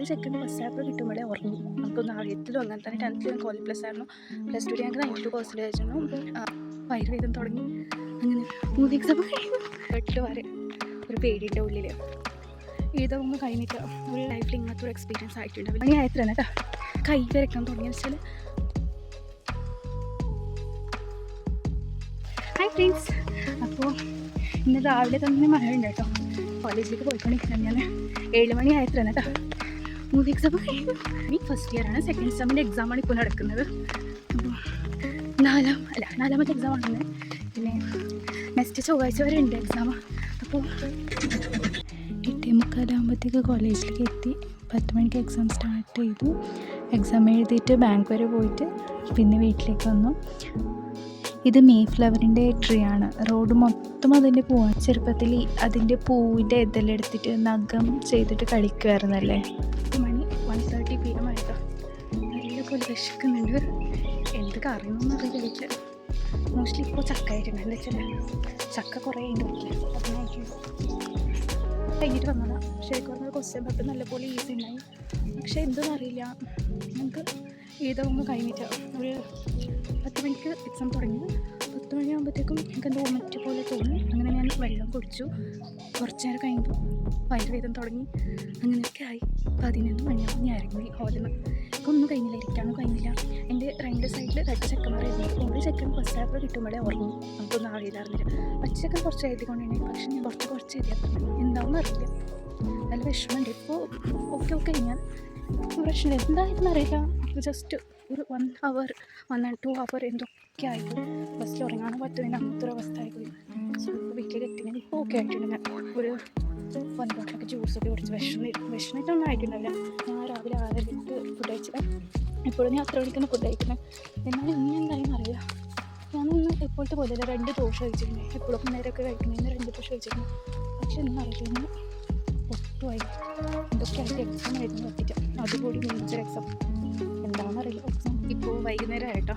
ഒരു second first paper കിട്ടുമ്പോഴേ ഉറങ്ങും. നമുക്കൊന്നും അറിയത്തില്ലോ. അങ്ങനെ തന്നെ 10th ഞാൻ കോളേജ് പ്ലസ് ആയിരുന്നു. പ്ലസ് ടു ഞങ്ങൾക്ക് 92% ആയിരുന്നു. വയറുവേദന തുടങ്ങി. അങ്ങനെ 3 എക്സാം കഴിയുന്നു. 8 വരെ ഒരു പേടിൻ്റെ ഉള്ളിൽ ഇതൊന്നും കഴിഞ്ഞിട്ട് ഒരു ലൈഫിൽ ഇങ്ങനത്തെ ഒരു എക്സ്പീരിയൻസ് ആയിട്ടുണ്ട്. മണി ആയത്രയാണ് കേട്ടോ കൈ വരയ്ക്കാൻ തുടങ്ങിയെന്ന് വെച്ചാൽ. ഹായ് ഫ്രണ്ട്സ്, അപ്പോൾ ഇന്ന് രാവിലെ തന്നെ മഴ ഉണ്ട് കേട്ടോ. കോളേജിലേക്ക് പോയിക്കൊണ്ടിരിക്കുന്നത് ഞാൻ 7 മണി ആയത്രയാണ് കേട്ടോ. 3 എക്സാം കഴിയുന്നു. ഇനി ഫസ്റ്റ് ഇയറാണ്. സെക്കൻഡ് എക്സാമിൻ്റെ എക്സാമാണ് ഇപ്പോൾ നടക്കുന്നത്. അപ്പോൾ നാലാമത്തെ എക്സാമാണ്. പിന്നെ നെക്സ്റ്റ് ചൊവ്വാഴ്ച വരെ ഉണ്ട് എക്സാം. അപ്പോൾ 8:45 കോളേജിലേക്ക് എത്തി. 10 മണിക്ക് എക്സാം സ്റ്റാർട്ട് ചെയ്തു. എക്സാം എഴുതിയിട്ട് ബാങ്ക് വരെ പോയിട്ട് പിന്നെ വീട്ടിലേക്ക് വന്നു. ഇത് മേഫ്ലവറിൻ്റെ ട്രീ ആണ്. റോഡ് മൊത്തം അതിൻ്റെ പൂവാണ്. ചെറുപ്പത്തിൽ അതിൻ്റെ പൂവിൻ്റെ ഇതെല്ലാം എടുത്തിട്ട് നഖം ചെയ്തിട്ട് കളിക്കുമായിരുന്നല്ലേ. മണി 1:30 PM ആയിട്ടോ. നല്ല പോലെ വിശക്കുന്നുണ്ട്. എന്ത് കറിയൊന്നും അറിയില്ല. മോസ്റ്റ്ലി ഇപ്പോൾ ചക്ക ആയിട്ടുണ്ട്. എന്താ വെച്ചാൽ ചക്ക കുറേ ഉണ്ട് വീട്ടിൽ. അതിനായിട്ട് കഴിഞ്ഞിട്ട് വന്നതാണ്. ശരിക്കും പറഞ്ഞാൽ ക്വസ്റ്റ്യൻ പേപ്പർ നല്ലപോലെ ഈസി ഉണ്ടായി. പക്ഷേ എന്തെന്ന് അറിയില്ല, നമുക്ക് ഏതൊന്നും കഴിഞ്ഞിട്ട് ഒരു 10 മണിക്ക് എക്സാം തുടങ്ങി. 10 മണിയാകുമ്പോഴത്തേക്കും എനിക്ക് എന്തോ മറ്റു പോലെ തോന്നി. അങ്ങനെ ഞാൻ വെള്ളം കുടിച്ചു. കുറച്ച് നേരം കഴിയുമ്പോൾ വയറുവേദന തുടങ്ങി. അങ്ങനെയൊക്കെ ആയി. 11 മണിയാകുമ്പോൾ ഞാൻ ഇറങ്ങി ഹോളിൽ നിന്ന്. ഒന്നും കഴിഞ്ഞില്ല, ഇരിക്കാനും കഴിഞ്ഞില്ല. എൻ്റെ രണ്ട് സൈഡിൽ 2 ചെക്കന്മാരായിരുന്നു. ഒരു സെക്കൻഡ് ഫസ്റ്റ് പേപ്പർ കിട്ടുമ്പോഴേ ഉറങ്ങും. നമുക്കൊന്നും അറിയില്ലായിരുന്നില്ല. പച്ചക്കൻ കുറച്ച് എഴുതിക്കൊണ്ടിരുന്നു. പക്ഷേ ഞാൻ കുറച്ച് എഴുതിയപ്പോൾ എന്താണെന്ന് അറിയില്ല. നല്ല വിഷമമുണ്ട്. ഇപ്പോൾ ഓക്കെ ഞാൻ പ്രശ്നമില്ല. എന്തായിരുന്നു അറിയില്ല. ജസ്റ്റ് ഒരു 1 hour 1 and 2 hour എന്തൊക്കെ ആയിപ്പോയി. ബസ്സിൽ ഉറങ്ങാനും പറ്റുന്നതിന് അങ്ങനത്തെ ഒരു അവസ്ഥ ആയിപ്പോയി. സോ ഇപ്പോൾ വീട്ടിലേക്ക് എത്തിയാൽ ഇപ്പോൾ ഓക്കെ ആയിട്ടുണ്ട്. ഞാൻ ഒരു 1 ബോട്ടിലൊക്കെ ജ്യൂസൊക്കെ കുടിച്ച് വിഷമിട്ടൊന്നും ആയിട്ടുണ്ടാവില്ല. ഞാൻ രാവിലെ 6:30 ഫുഡ് കഴിച്ചില്ല. എപ്പോഴും ഞാൻ അത്ര മണിക്കാണ് ഫുഡ് കഴിക്കുന്നത്. എന്നാലും ഇനി എന്തായാലും അറിയില്ല. ഞാനൊന്ന് എപ്പോഴത്തെ പോലെ 2 ദോശ കഴിച്ചിട്ടുണ്ട്. എപ്പോഴും നേരമൊക്കെ കഴിക്കുന്നതിന് 2 ദോശ കഴിച്ചിട്ടുണ്ട്. പക്ഷെ ഒന്നും അറിയില്ല, ഇന്ന് ഒട്ടുമായി എന്തൊക്കെ ആയിട്ട് എക്സാം ആയിരുന്നു പറ്റിയിട്ട്. അതുകൂടി മേജർ എക്സാം എന്താണെന്നറിയില്ല. എക്സാം ഇപ്പോൾ വൈകുന്നേരം ആയിട്ടോ.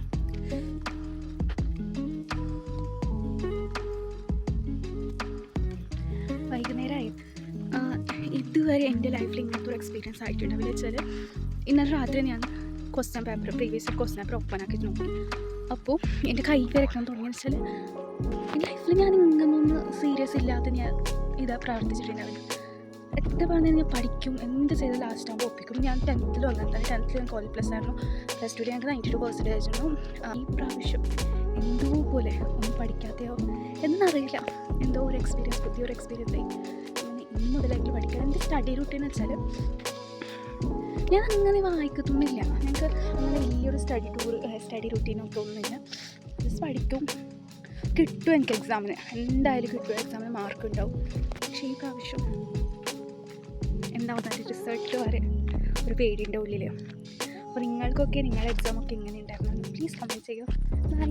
വൈകുന്നേരമായി. ഇതുവരെ എൻ്റെ ലൈഫിൽ ഇങ്ങനത്തെ ഒരു എക്സ്പീരിയൻസ് ആയിട്ടുണ്ട്. എന്ന് വെച്ചാൽ ഇന്നലെ രാത്രി ഞാൻ question paper previous year question paper open ആക്കി നോക്കി. അപ്പോൾ എൻ്റെ കൈ വരയ്ക്കാൻ തുടങ്ങിയെന്ന് വെച്ചാൽ ലൈഫിൽ ഞാൻ ഇങ്ങനൊന്ന് സീരിയസ് ഇല്ലാതെ ഞാൻ പ്രവർത്തിച്ചിട്ടുണ്ടാവില്ല. എത്ര പറഞ്ഞാൽ ഞാൻ പഠിക്കും, എന്ത് ചെയ്ത് ലാസ്റ്റ് ആകുമ്പോൾ ഒപ്പിക്കും. ഞാൻ 10th അങ്ങനെ തന്നെ. 10th ഞാൻ കോളേജ് പ്ലസ് ആയിരുന്നു. പ്ലസ് ടു ഞങ്ങൾക്ക് 92% ആയിരുന്നു. ഈ പ്രാവശ്യം എന്തോ പോലെ ഒന്നും പഠിക്കാതെയോ എന്നറിയില്ല, എന്തോ ഒരു എക്സ്പീരിയൻസ്, പുതിയൊരു എക്സ്പീരിയൻസ് ആയി. ഇന്ന് മുതലായിട്ട് പഠിക്കാൻ എൻ്റെ സ്റ്റഡി റൂട്ടീൻ എന്ന് വെച്ചാൽ ഞാൻ അങ്ങനെ വായിക്കത്തൊന്നുമില്ല. ഞങ്ങൾക്ക് അങ്ങനെ വലിയൊരു സ്റ്റഡി റൂട്ടീനൊക്കെ ഒന്നുമില്ല. ജസ്റ്റ് പഠിക്കും, കിട്ടും. എനിക്ക് എക്സാമിന് എന്തായാലും കിട്ടും. എക്സാമിന് മാർക്ക് ഉണ്ടാവും. പക്ഷേ ഈ പ്രാവശ്യം എന്താവും റിസൾട്ട് വരെ ഒരു പേടിൻ്റെ ഉള്ളിൽ. അപ്പോൾ നിങ്ങൾക്കൊക്കെ നിങ്ങളുടെ എക്സാമൊക്കെ എങ്ങനെ ഉണ്ടായിരുന്നു? പ്ലീസ് കമൻറ്റ് ചെയ്യുക. ബൈ.